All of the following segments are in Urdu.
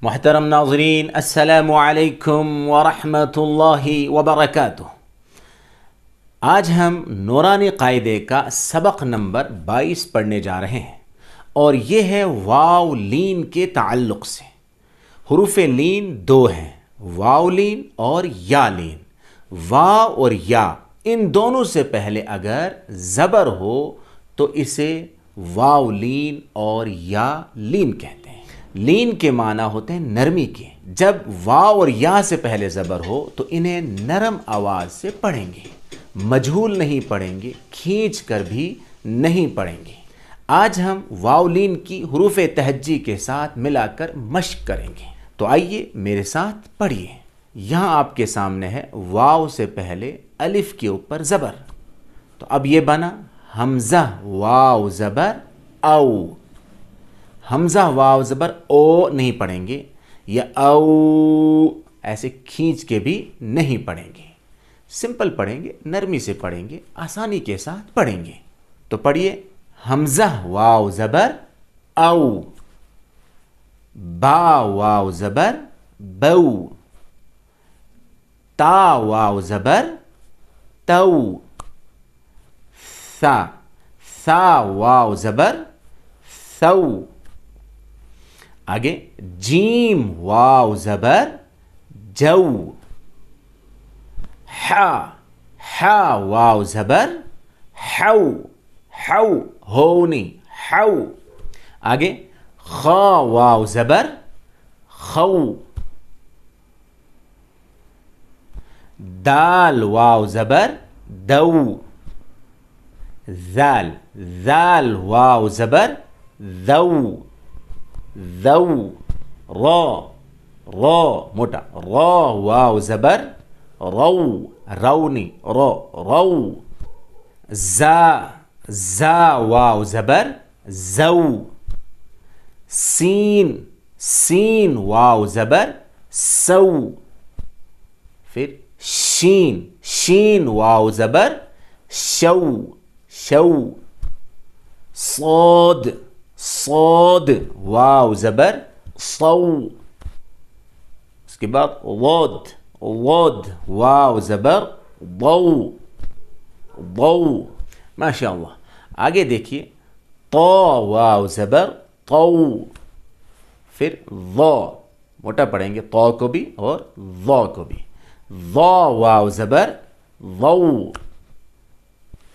محترم ناظرین، السلام علیکم ورحمۃ اللہ وبرکاتہ۔ آج ہم نورانی قاعدے کا سبق نمبر 22 پڑھنے جا رہے ہیں، اور یہ ہے واو لین کے تعلق سے۔ حروف لین دو ہیں، واو لین اور یا لین۔ واو اور یا ان دونوں سے پہلے اگر زبر ہو تو اسے واو لین اور یا لین کہتے ہیں۔ لین کے معنی ہوتے ہیں نرمی کے۔ جب واو اور یا سے پہلے زبر ہو تو انہیں نرم آواز سے پڑھیں گے، مجہول نہیں پڑھیں گے، کھینچ کر بھی نہیں پڑھیں گے۔ آج ہم واو لین کی حروف تہجی کے ساتھ ملا کر مشق کریں گے، تو آئیے میرے ساتھ پڑھیے۔ یہاں آپ کے سامنے ہے واو سے پہلے الف کے اوپر زبر، تو اب یہ بنا حمزہ واو زبر او۔ حمزہ واو زبر او نہیں پڑھیں گے، یا او ایسے کھینچ کے بھی نہیں پڑھیں گے، سمپل پڑھیں گے، نرمی سے پڑھیں گے، آسانی کے ساتھ پڑھیں گے۔ تو پڑھیے، حمزہ واو زبر او، با واو زبر بو، تا واو زبر تو، ثا واو زبر ثو۔ آگے جیم واو زبر جو، ہا واو زبر ہو ہو نہیں ہو۔ آگے خا واو زبر خو، دال واو زبر دو، ذال واو زبر ذو، را موٹا، را واو زبر رو نہیں رو۔ زا واو زبر زو، سین واو زبر سو۔ پھر شین واو زبر شو۔ صاد واو زبر صو۔ اس کے بعد ضاد واو زبر ضو۔ ماشاء اللہ۔ آگے دیکھیے، طا واو زبر طو، پھر ضا موٹا پڑھیں گے، طا کو بھی اور ضا کو بھی، ضا واو زبر ضو۔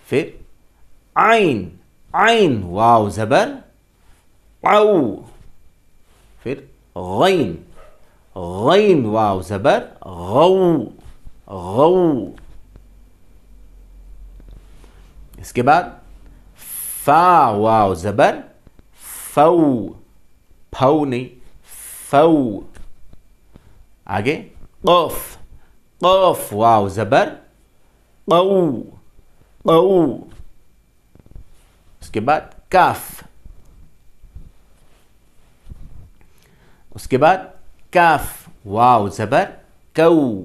پھر عین واو زبر او، پھر غین واو زبر غو۔ اس کے بعد فا واو زبر فو، پھو نہیں فو۔ آگے قاف واو زبر قو۔ اس کے بعد کاف، واو زبر کو۔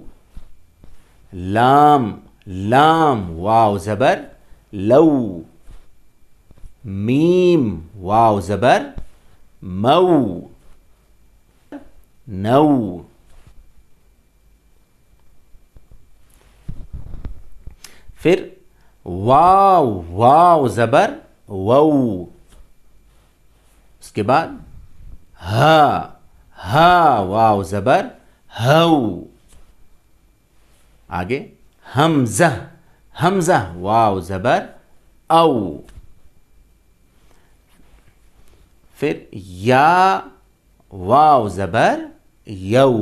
لام واو زبر لو، میم واو زبر مو، نو۔ پھر واو زبر وو۔ اس کے بعد ہا واو زبر ہو۔ آگے حمزہ واو زبر او۔ پھر یا واو زبر یو۔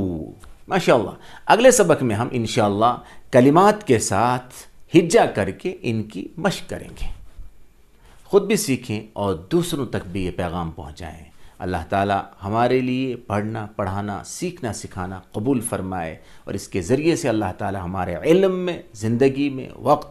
ماشاءاللہ۔ اگلے سبق میں ہم انشاءاللہ کلمات کے ساتھ ہجا کر کے ان کی مشق کریں گے، خود بھی سیکھیں اور دوسروں تک بھی یہ پیغام پہنچائیں۔ اللہ تعالی ہمارے لیے پڑھنا، پڑھانا، سیکھنا، سکھانا قبول فرمائے، اور اس کے ذریعے سے اللہ تعالی ہمارے علم میں، زندگی میں، وقت